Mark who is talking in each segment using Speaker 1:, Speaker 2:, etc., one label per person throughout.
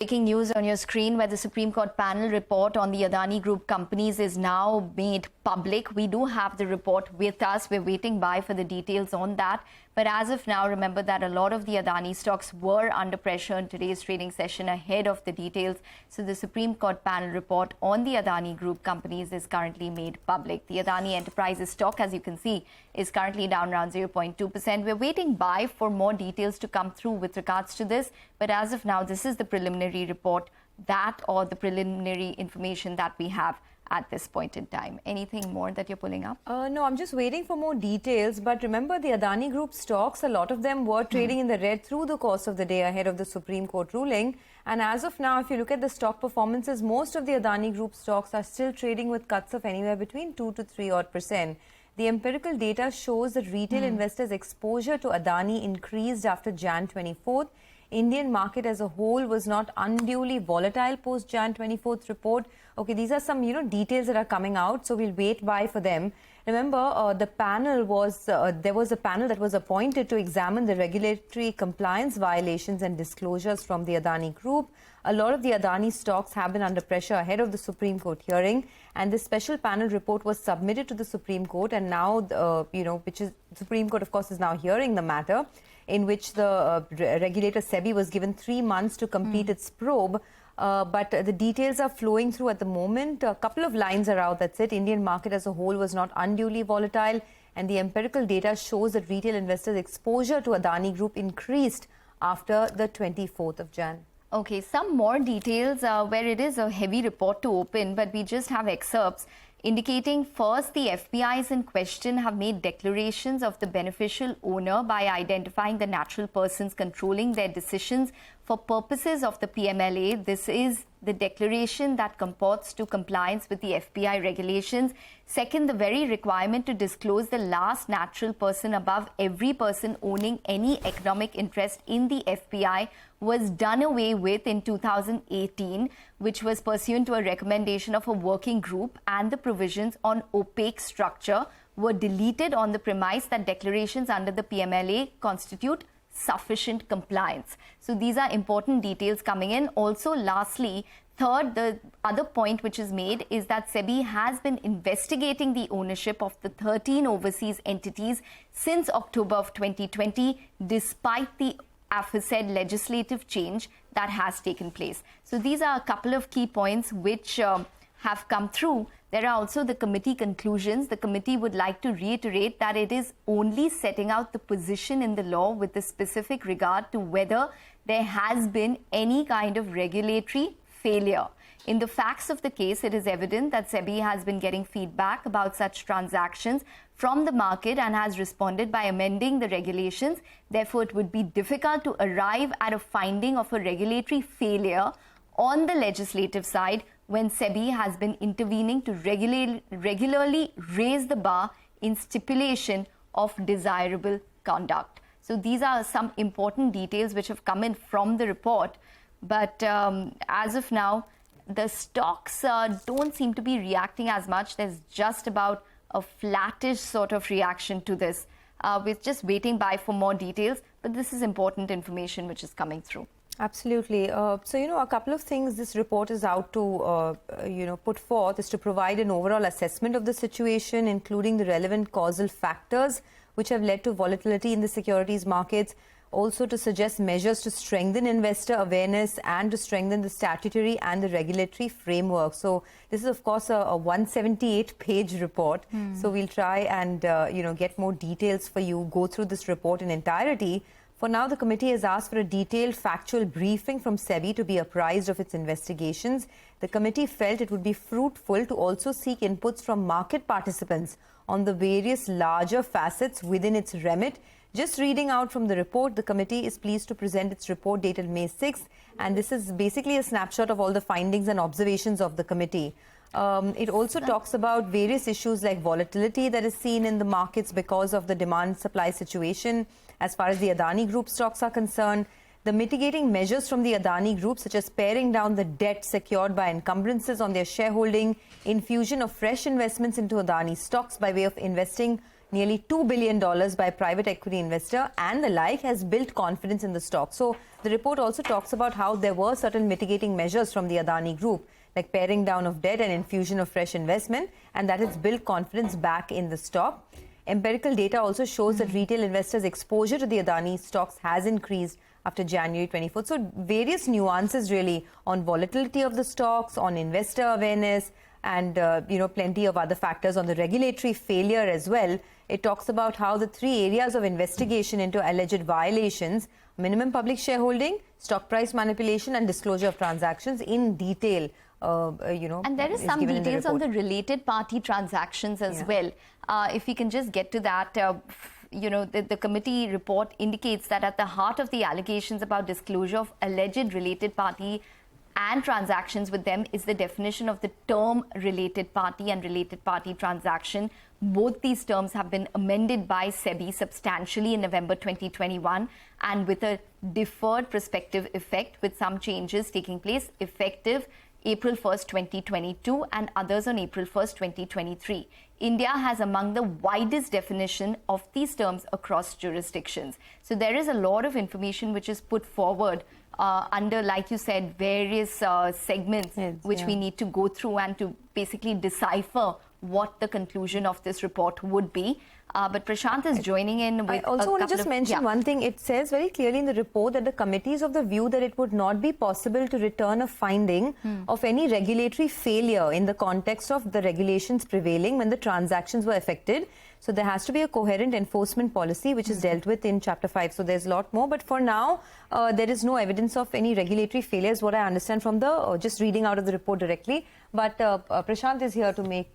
Speaker 1: Breaking news on your screen where the Supreme Court panel report on the Adani Group companies is now made public. We do have the report with us. We're waiting for the details on that. But as of now, remember that a lot of the Adani stocks were under pressure in today's trading session ahead of the details. So the Supreme Court panel report on the Adani Group companies is currently made public. The Adani Enterprises stock, as you can see, is currently down around 0.2%. We're waiting for more details to come through with regards to this. But as of now, this is the preliminary report or the preliminary information that we have at this point in time. Anything more that you're pulling up?
Speaker 2: No, I'm just waiting for more details. But remember, the Adani Group stocks, a lot of them were trading in the red through the course of the day ahead of the Supreme Court ruling. And as of now, if you look at the stock performances, most of the Adani Group stocks are still trading with cuts of anywhere between 2 to 3%. The empirical data shows that retail investors' exposure to Adani increased after Jan 24th. Indian market as a whole was not unduly volatile post Jan 24th report. Okay, these are some details that are coming out, so we'll wait for them. Remember, there was a panel that was appointed to examine the regulatory compliance violations and disclosures from the Adani Group. A lot of the Adani stocks have been under pressure ahead of the Supreme Court hearing, and this special panel report was submitted to the Supreme Court, and now, the Supreme Court, of course, is now hearing the matter, in which the regulator SEBI was given 3 months to complete its probe. But the details are flowing through at the moment. A couple of lines are out. That's it. Indian market as a whole was not unduly volatile, and the empirical data shows that retail investors' exposure to Adani Group increased after the 24th of Jan.
Speaker 1: Okay, some more details where it is a heavy report to open, but we just have excerpts indicating first the FPIs in question have made declarations of the beneficial owner by identifying the natural persons controlling their decisions for purposes of the PMLA. This is the declaration that comports to compliance with the FPI regulations. Second, the very requirement to disclose the last natural person above every person owning any economic interest in the FPI was done away with in 2018, which was pursuant to a recommendation of a working group, and the provisions on opaque structure were deleted on the premise that declarations under the PMLA constitute sufficient compliance. So these are important details coming in. Also, lastly, third, the other point which is made is that SEBI has been investigating the ownership of the 13 overseas entities since October of 2020, despite the aforesaid legislative change that has taken place. So these are a couple of key points which have come through. There are also the committee conclusions. The committee would like to reiterate that it is only setting out the position in the law with the specific regard to whether there has been any kind of regulatory failure. In the facts of the case, it is evident that SEBI has been getting feedback about such transactions from the market and has responded by amending the regulations. Therefore, it would be difficult to arrive at a finding of a regulatory failure on the legislative side when SEBI has been intervening to regularly raise the bar in stipulation of desirable conduct. So these are some important details which have come in from the report. But as of now, the stocks don't seem to be reacting as much. There's just about a flattish sort of reaction to this. We're just waiting for more details, but this is important information which is coming through.
Speaker 2: Absolutely. So, a couple of things this report is out to, put forth is to provide an overall assessment of the situation, including the relevant causal factors which have led to volatility in the securities markets. Also to suggest measures to strengthen investor awareness and to strengthen the statutory and the regulatory framework. So this is, of course, a 178-page report. So we'll try and, get more details for you, go through this report in entirety. For now, the committee has asked for a detailed factual briefing from SEBI to be apprised of its investigations. The committee felt it would be fruitful to also seek inputs from market participants on the various larger facets within its remit. Just reading out from the report, the committee is pleased to present its report dated May 6th, and this is basically a snapshot of all the findings and observations of the committee. It also talks about various issues like volatility that is seen in the markets because of the demand-supply situation as far as the Adani Group stocks are concerned. The mitigating measures from the Adani Group, such as paring down the debt secured by encumbrances on their shareholding, infusion of fresh investments into Adani stocks by way of investing nearly $2 billion by private equity investor and the like has built confidence in the stock. So the report also talks about how there were certain mitigating measures from the Adani Group, like paring down of debt and infusion of fresh investment, and that has built confidence back in the stock. Empirical data also shows that retail investors' exposure to the Adani stocks has increased after January 24th. So various nuances really on volatility of the stocks, on investor awareness, and plenty of other factors on the regulatory failure as well. It talks about how the three areas of investigation into alleged violations: minimum public shareholding, stock price manipulation, and disclosure of transactions in detail.
Speaker 1: And there is some details on the related party transactions as well. If we can just get to that, the committee report indicates that at the heart of the allegations about disclosure of alleged related party and transactions with them is the definition of the term related party and related party transaction. Both these terms have been amended by SEBI substantially in November 2021 and with a deferred prospective effect, with some changes taking place effective April 1st, 2022 and others on April 1st, 2023. India has among the widest definition of these terms across jurisdictions. So there is a lot of information which is put forward under, like you said, various segments which we need to go through and to basically decipher what the conclusion of this report would be. But Prashant is joining in with
Speaker 2: I also want to just mention one thing. It says very clearly in the report that the committee is of the view that it would not be possible to return a finding of any regulatory failure in the context of the regulations prevailing when the transactions were affected. So there has to be a coherent enforcement policy, which is dealt with in Chapter 5. So there's a lot more. But for now, there is no evidence of any regulatory failures, what I understand from the just reading out of the report directly. But Prashant is here to make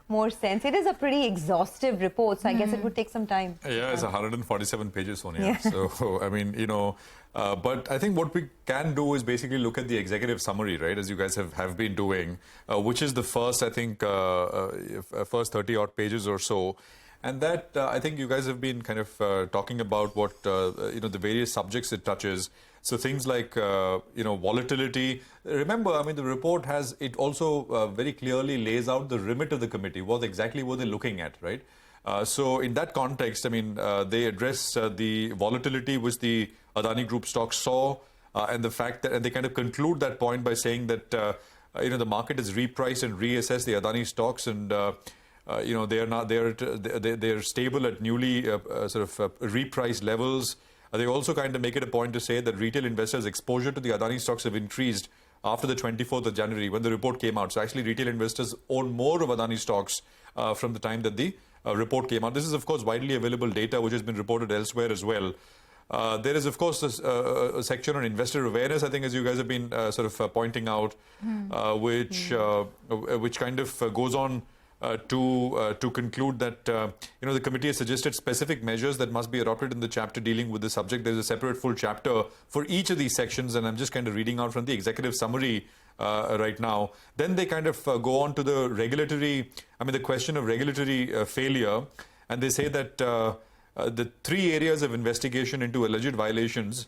Speaker 2: more sense. It is a pretty exhaustive report, so I guess it would take some time.
Speaker 3: Yeah, it's 147 pages, Sonia. Yeah. So, I mean, but I think what we can do is basically look at the executive summary, right, as you guys have been doing, which is the first, I think, first 30-odd pages or so. And that, I think you guys have been kind of talking about what, the various subjects it touches. So things like, volatility. Remember, I mean, the report it also very clearly lays out the remit of the committee. What exactly were they looking at, right? So in that context, I mean, they address the volatility which the Adani Group stocks saw, and the fact that, and they kind of conclude that point by saying that, the market has repriced and reassessed the Adani stocks, and they're stable at newly repriced levels. They also kind of make it a point to say that retail investors' exposure to the Adani stocks have increased after the 24th of January when the report came out. So actually retail investors own more of Adani stocks from the time that the report came out. This is, of course, widely available data which has been reported elsewhere as well. There is, of course, a section on investor awareness, I think, as you guys have been pointing out, which kind of goes on to conclude that the committee has suggested specific measures that must be adopted in the chapter dealing with the subject. There's a separate full chapter for each of these sections, and I'm just kind of reading out from the executive summary right now. Then they kind of go on to the the question of regulatory failure, and they say that the three areas of investigation into alleged violations.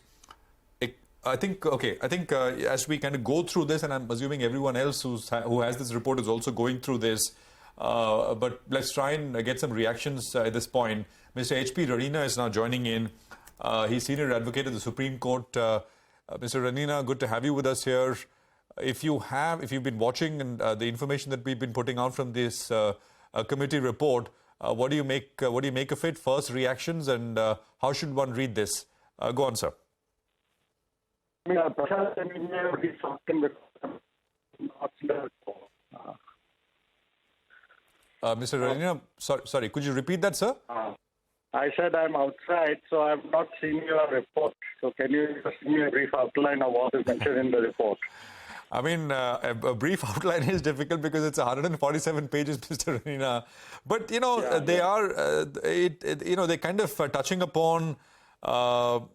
Speaker 3: I think as we kind of go through this, and I'm assuming everyone else who has this report is also going through this. But let's try and get some reactions at this point. Mr. H.P. Ranina is now joining in. He's senior advocate at the Supreme Court. Mr. Ranina, good to have you with us here. If you've been watching and the information that we've been putting out from this committee report, what do you make of it? First reactions, and how should one read this? Go on, sir. Mr. Ranina, sorry, could you repeat that, sir?
Speaker 4: I said I'm outside, so I've not seen your report. So can you just give me a brief outline of what is mentioned in the report?
Speaker 3: I mean, a brief outline is difficult because it's 147 pages, Mr. Ranina. But, they are, they're kind of touching upon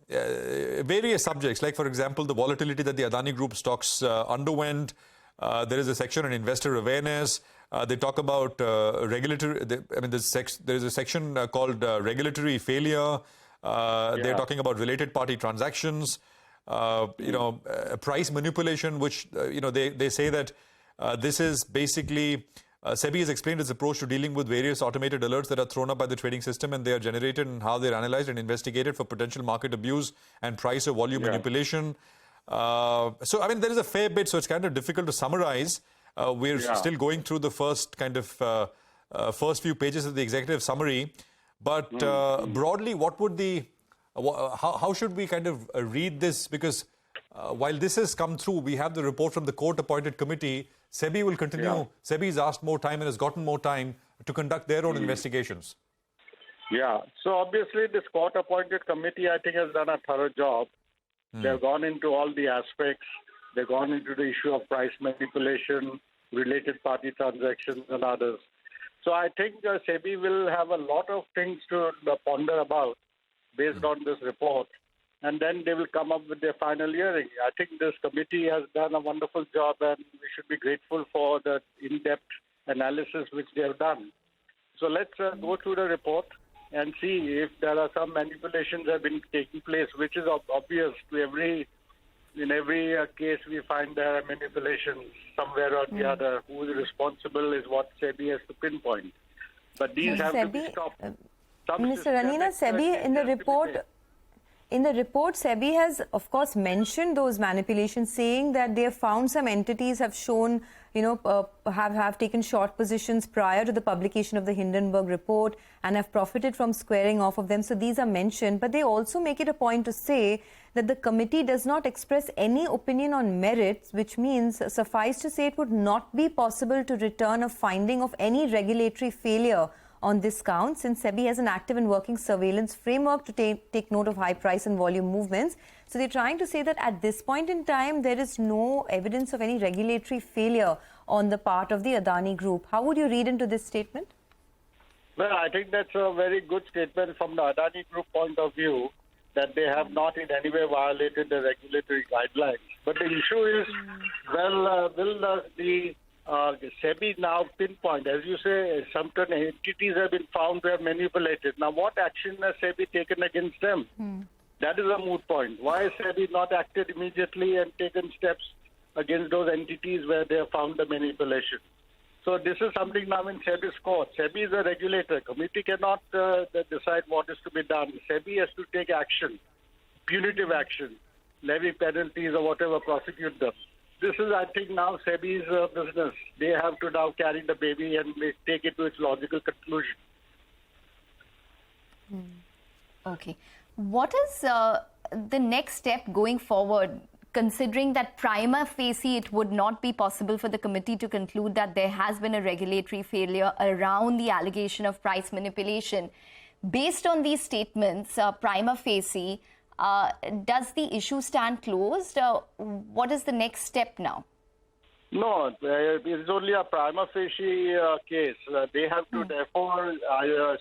Speaker 3: various subjects, like, for example, the volatility that the Adani Group stocks underwent. There is a section on investor awareness. They talk about regulatory. There is a section called regulatory failure. They're talking about related party transactions. Price manipulation, which they say that this is basically SEBI has explained its approach to dealing with various automated alerts that are thrown up by the trading system, and they are generated and how they're analyzed and investigated for potential market abuse and price or volume manipulation. So, I mean, there is a fair bit, so it's kind of difficult to summarize. We're still going through the first few pages of the executive summary. But broadly, what would how should we kind of read this? Because while this has come through, we have the report from the court-appointed committee. SEBI will continue. Yeah. SEBI has asked more time and has gotten more time to conduct their own investigations.
Speaker 4: Yeah. So obviously, this court-appointed committee, I think, has done a thorough job. They've gone into all the aspects. They've gone into the issue of price manipulation, related party transactions, and others. So I think SEBI will have a lot of things to ponder about based on this report. And then they will come up with their final hearing. I think this committee has done a wonderful job, and we should be grateful for the in-depth analysis which they have done. So let's go through the report and see if there are some manipulations have been taking place, which is obvious to in every case we find there are manipulations somewhere or the other. Who is responsible is what SEBI has to pinpoint. But these have to be stopped.
Speaker 2: Mr. Ranina, SEBI in the report, SEBI has, of course, mentioned those manipulations, saying that they have found some entities have shown, have taken short positions prior to the publication of the Hindenburg report and have profited from squaring off of them. So these are mentioned. But they also make it a point to say that the committee does not express any opinion on merits, which means, suffice to say, it would not be possible to return a finding of any regulatory failure on this count, since SEBI has an active and working surveillance framework to take note of high price and volume movements. So they're trying to say that at this point in time, there is no evidence of any regulatory failure on the part of the Adani Group. How would you read into this statement?
Speaker 4: Well, I think that's a very good statement from the Adani Group point of view, that they have not in any way violated the regulatory guidelines. But the issue is, will the SEBI now pinpoint, as you say, certain entities have been found to have manipulated. Now, what action has SEBI taken against them? That is a moot point. Why has SEBI not acted immediately and taken steps against those entities where they have found the manipulation? So this is something now in SEBI's court. SEBI is a regulator. Committee cannot decide what is to be done. SEBI has to take action, punitive action, levy penalties or whatever, prosecute them. This is, I think, now SEBI's business. They have to now carry the baby and take it to its logical conclusion.
Speaker 1: Okay. What is the next step going forward, considering that prima facie it would not be possible for the committee to conclude that there has been a regulatory failure around the allegation of price manipulation? Based on these statements, prima facie, does the issue stand closed? What is the next step now?
Speaker 4: No, it's only a prima facie case. They have to, therefore,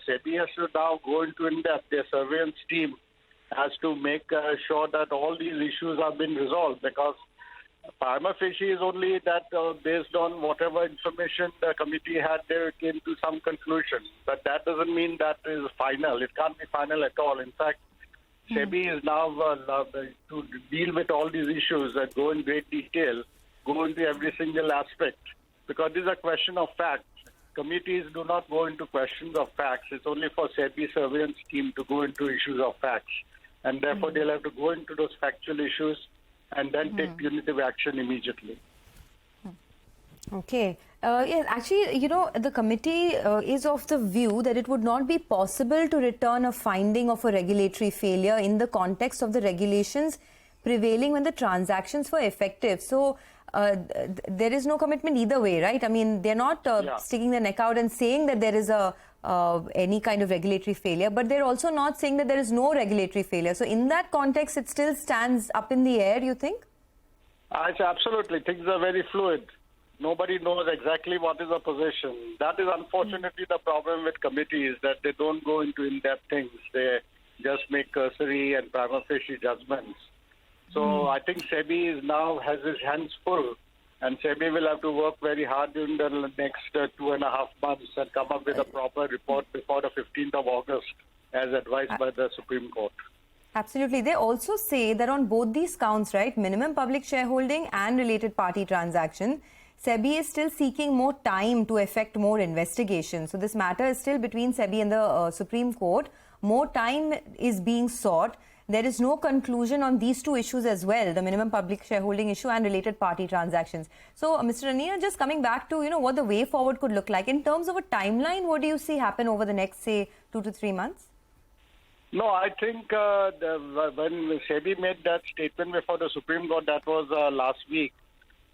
Speaker 4: SEBI has to now go into in-depth. Their surveillance team has to make sure that all these issues have been resolved, because prima facie is only that based on whatever information the committee had, they came to some conclusion. But that doesn't mean that is final. It can't be final at all. In fact, SEBI is now to deal with all these issues and go in great detail, go into every single aspect, because this is a question of fact. Committees do not go into questions of facts. It's only for SEBI surveillance team to go into issues of facts. And therefore, they'll have to go into those factual issues and then take punitive action immediately.
Speaker 2: Okay. Yes, actually, the committee is of the view that it would not be possible to return a finding of a regulatory failure in the context of the regulations prevailing when the transactions were effective. So there is no commitment either way, right? I mean, they're not sticking their neck out and saying that there is any kind of regulatory failure, but they're also not saying that there is no regulatory failure. So in that context, it still stands up in the air, you think?
Speaker 4: Absolutely. Things are very fluid. Nobody knows exactly what is the position. That is unfortunately the problem with committees, that they don't go into in-depth things. They just make cursory and prima facie judgments. So I think SEBI now has his hands full, and SEBI will have to work very hard during the next 2.5 months and come up with a proper report before the 15th of August, as advised by the Supreme Court.
Speaker 2: Absolutely. They also say that on both these counts, right, minimum public shareholding and related party transaction, SEBI is still seeking more time to effect more investigation. So this matter is still between SEBI and the Supreme Court. More time is being sought. There is no conclusion on these two issues as well, the minimum public shareholding issue and related party transactions. So, Mr. Ranina, just coming back to, what the way forward could look like. In terms of a timeline, what do you see happen over the next, say, 2 to 3 months?
Speaker 4: No, I think when SEBI made that statement before the Supreme Court, that was last week.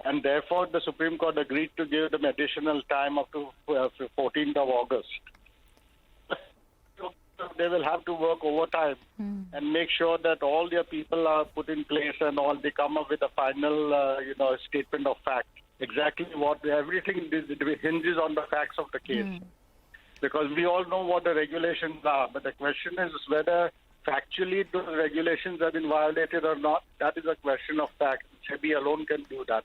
Speaker 4: And therefore, the Supreme Court agreed to give them additional time up to 14th of August. They will have to work overtime and make sure that all their people are put in place and all they come up with a final, statement of fact. Exactly what everything hinges on the facts of the case. Because we all know what the regulations are, but the question is whether factually those regulations have been violated or not. That is a question of fact. SEBI alone can do that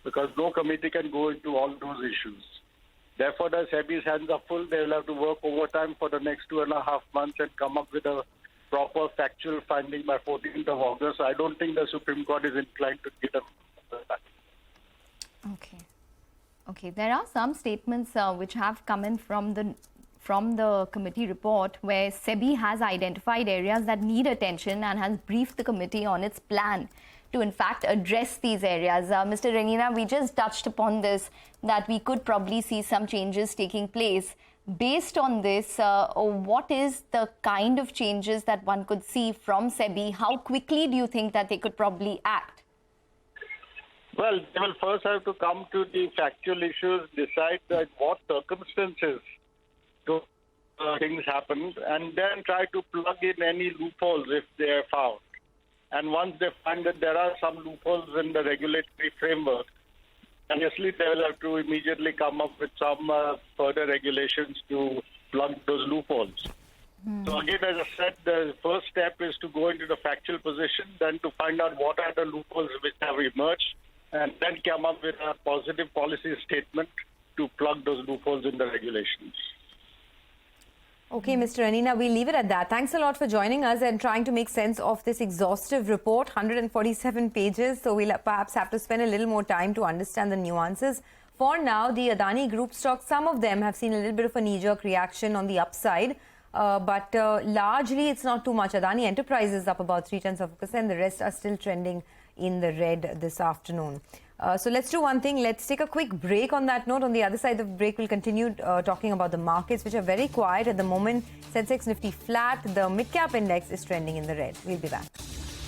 Speaker 4: because no committee can go into all those issues. Therefore, the SEBI's hands are full. They will have to work overtime for the next 2.5 months and come up with a proper factual finding by 14th of August. I don't think the Supreme Court is inclined to give them that.
Speaker 1: Okay. There are some statements which have come in from the committee report where SEBI has identified areas that need attention and has briefed the committee on its plan to in fact address these areas. Mr. Ranina, we just touched upon this, that we could probably see some changes taking place. Based on this, what is the kind of changes that one could see from SEBI? How quickly do you think that they could probably act?
Speaker 4: Well, they will first have to come to the factual issues, decide that what circumstances things happened, and then try to plug in any loopholes if they are found. And once they find that there are some loopholes in the regulatory framework, obviously they will have to immediately come up with some further regulations to plug those loopholes. So again, as I said, the first step is to go into the factual position, then to find out what are the loopholes which have emerged, and then come up with a positive policy statement to plug those loopholes in the regulations.
Speaker 2: Okay, Mr. Ranina, we'll leave it at that. Thanks a lot for joining us and trying to make sense of this exhaustive report, 147 pages. So we'll perhaps have to spend a little more time to understand the nuances. For now, the Adani Group stocks, some of them have seen a little bit of a knee-jerk reaction on the upside. But largely, it's not too much. Adani Enterprises up about 0.3%. The rest are still trending in the red this afternoon. So let's do one thing. Let's take a quick break on that note. On the other side of the break, we'll continue talking about the markets, which are very quiet at the moment. Sensex Nifty flat. The mid-cap index is trending in the red. We'll be back.